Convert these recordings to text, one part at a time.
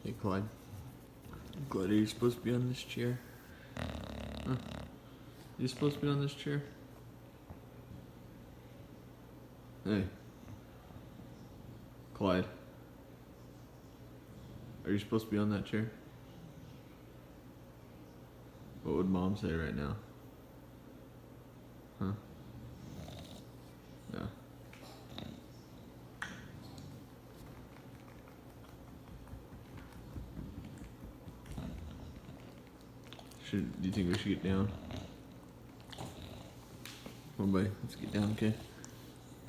Hey, Clyde. Clyde, are you supposed to be on this chair? Huh? You supposed to be on this chair? Hey. Clyde. Are you supposed to be on that chair? What would Mom say right now? Huh? Yeah. Do you think we should get down? Come on, buddy. Let's get down, okay?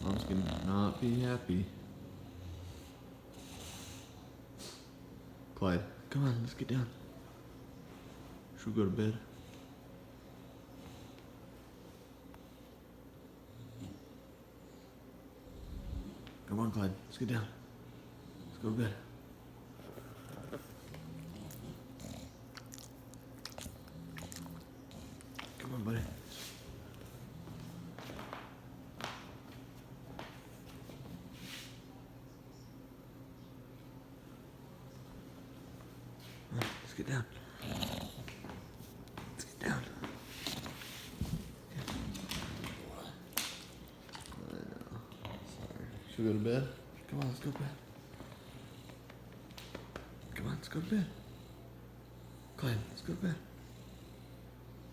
Mom's gonna not be happy. Clyde, come on, let's get down. Should we go to bed? Come on, Clyde, let's get down. Let's go to bed. Come on, buddy. Let's get down. Let's get down. I know. Sorry. Should we go to bed? Come on, let's go to bed. Come on, let's go to bed. Clyde, let's go to bed.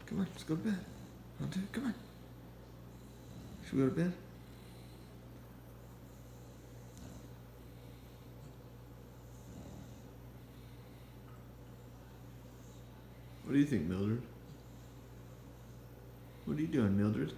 Come on, let's go to bed. One, two, come on. Should we go to bed? What do you think, Mildred? What are you doing, Mildred?